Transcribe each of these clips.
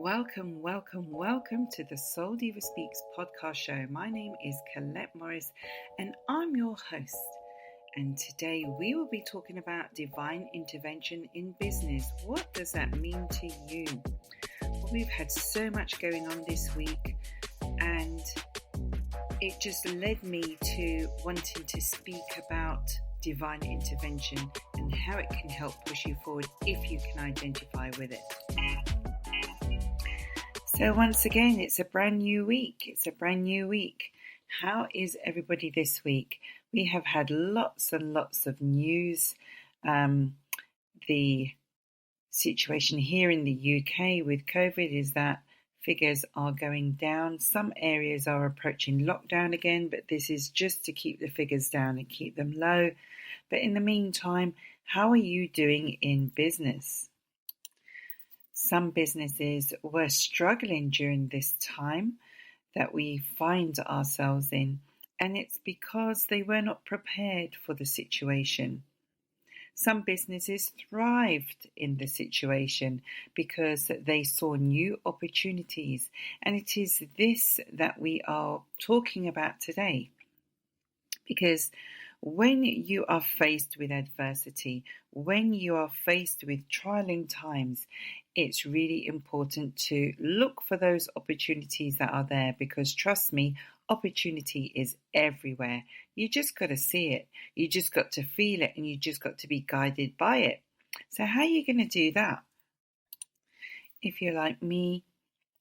Welcome to the Soul Diva Speaks podcast show. My name is Colette Morris and I'm your host. And today we will be talking about divine intervention in business. What does that mean to you? Well, we've had so much going on this week and it just led me to wanting to speak about divine intervention and how it can help push you forward if you can identify with it. So once again, it's a brand new week. How is everybody this week? We have had lots and lots of news. The situation here in the UK with COVID is that figures are going down. Some areas are approaching lockdown again, but this is just to keep the figures down and keep them low. But in the meantime, how are you doing in business? Some businesses were struggling during this time that we find ourselves in, and it's because they were not prepared for the situation. Some businesses thrived in the situation because they saw new opportunities, and it is this that we are talking about today. Because when you are faced with adversity, when you are faced with trying times, it's really important to look for those opportunities that are there, because trust me, opportunity is everywhere. You just got to see it. You just got to feel it, and you just got to be guided by it. So how are you going to do that? If you're like me,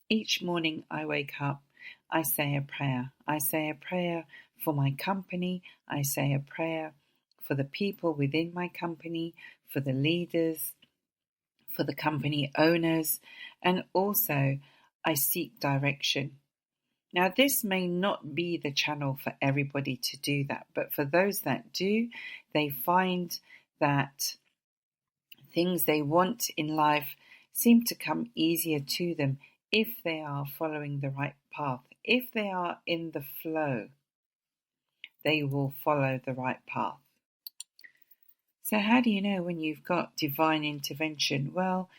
each morning I wake up, I say a prayer. I say a prayer for my company. I say a prayer for the people within my company, for the leaders, for the company owners, and also I seek direction. Now, this may not be the channel for everybody to do that, but for those that do, they find that things they want in life seem to come easier to them if they are following the right path. If they are in the flow, they will follow the right path. So how do you know when you've got divine intervention? Well,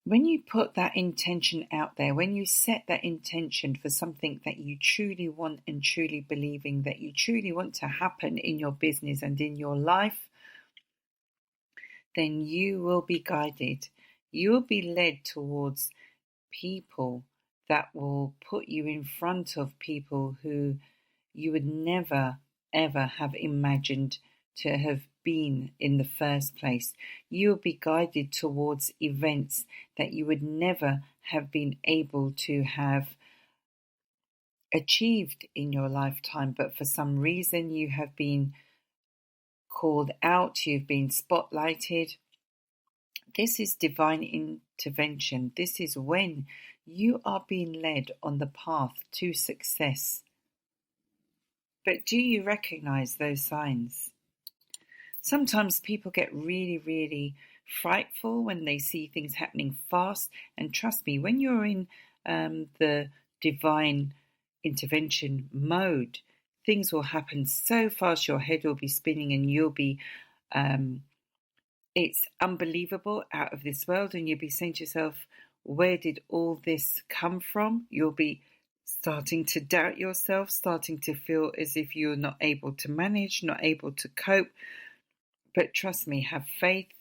when you put that intention out there, when you set that intention for something that you truly want and truly believing that you truly want to happen in your business and in your life, then you will be guided. You will be led towards people that will put you in front of people who you would never, ever have imagined to have been in the first place. You will be guided towards events that you would never have been able to have achieved in your lifetime, but for some reason you have been called out, you've been spotlighted. This is divine intervention. This is when you are being led on the path to success. But do you recognize those signs? Sometimes people get really, really frightful when they see things happening fast. And trust me, when you're in the divine intervention mode, things will happen so fast, your head will be spinning and you'll be... it's unbelievable, out of this world, and you'll be saying to yourself, where did all this come from? You'll be starting to doubt yourself, starting to feel as if you're not able to manage, not able to cope. But trust me, have faith,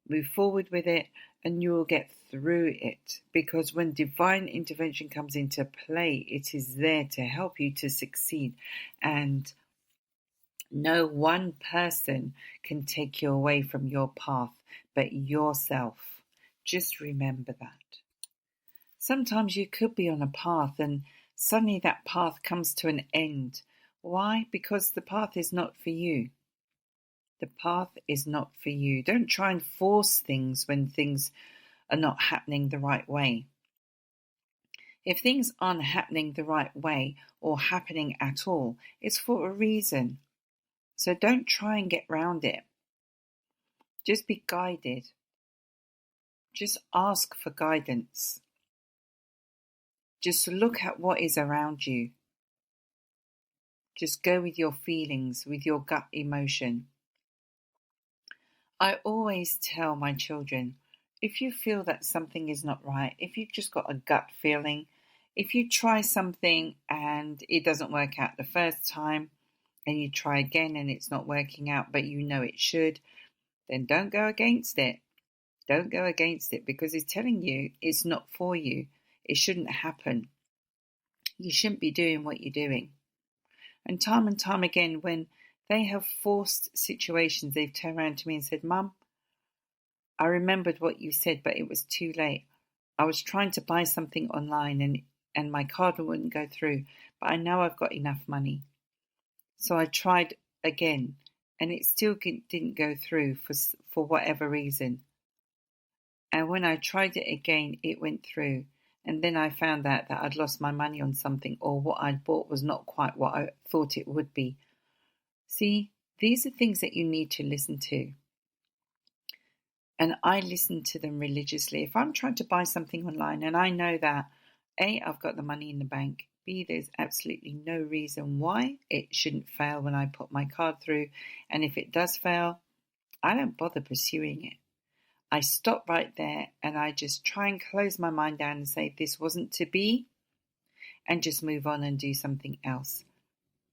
move forward with it, and you'll get through it. Because when divine intervention comes into play, it is there to help you to succeed. And no one person can take you away from your path but yourself. Just remember that. Sometimes you could be on a path and suddenly that path comes to an end. Why? Because the path is not for you. The path is not for you. Don't try and force things when things are not happening the right way. If things aren't happening the right way or happening at all, it's for a reason. So don't try and get round it. Just be guided. Just ask for guidance. Just look at what is around you. Just go with your feelings, with your gut emotion. I always tell my children, if you feel that something is not right, if you've just got a gut feeling, if you try something and it doesn't work out the first time and you try again and it's not working out, but you know it should, then don't go against it. Don't go against it because it's telling you it's not for you. It shouldn't happen. You shouldn't be doing what you're doing. And time again, when they have forced situations, they've turned around to me and said, Mum, I remembered what you said, but it was too late. I was trying to buy something online and my card wouldn't go through, but I know I've got enough money. So I tried again and it still didn't go through for whatever reason. And when I tried it again, it went through. And then I found out that I'd lost my money on something, or what I'd bought was not quite what I thought it would be. See, these are things that you need to listen to. And I listen to them religiously. If I'm trying to buy something online and I know that A, I've got the money in the bank, B, there's absolutely no reason why it shouldn't fail when I put my card through. And if it does fail, I don't bother pursuing it. I stop right there and I just try and close my mind down and say this wasn't to be, and just move on and do something else.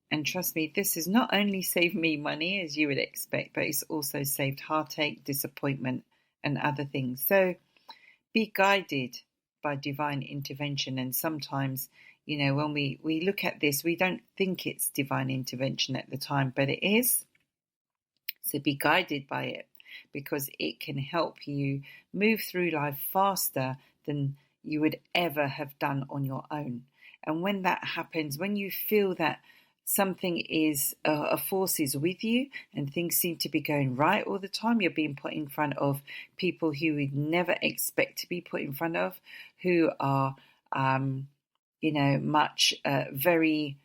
And trust me, this has not only saved me money, as you would expect, but it's also saved heartache, disappointment, and other things. So be guided by divine intervention. And sometimes, when we look at this, we don't think it's divine intervention at the time, but it is. So be guided by it, because it can help you move through life faster than you would ever have done on your own. And when that happens, when you feel that something is, a force is with you and things seem to be going right all the time, you're being put in front of people who would never expect to be put in front of, who are, very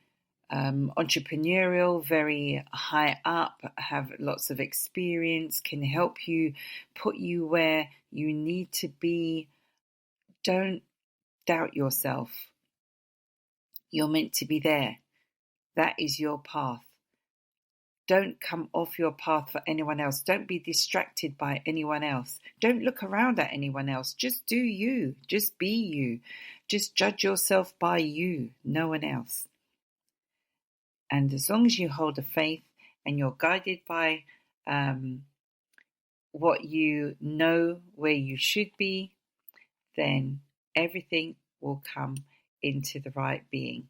entrepreneurial, very high up, have lots of experience, can help you, put you where you need to be. Don't doubt yourself. You're meant to be there. That is your path. Don't come off your path for anyone else. Don't be distracted by anyone else. Don't look around at anyone else. Just do you. Just be you. Just judge yourself by you, no one else. And as long as you hold a faith and you're guided by what you know where you should be, then everything will come into the right being.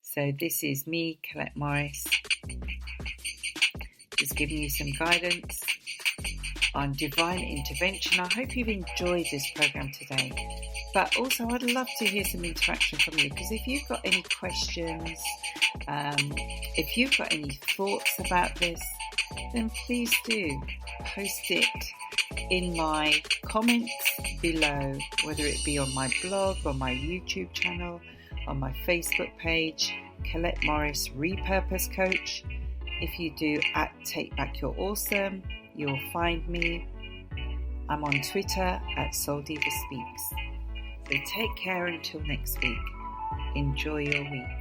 So this is me, Colette Morris, just giving you some guidance on divine intervention. I hope you've enjoyed this program today. But also I'd love to hear some interaction from you, because if you've got any questions, if you've got any thoughts about this, then please do post it in my comments below, whether it be on my blog, on my YouTube channel, on my Facebook page, Colette Morris Repurpose Coach. If you do at Take Back Your Awesome, you'll find me. I'm on Twitter at Soul Diva Speaks. So take care until next week. Enjoy your week.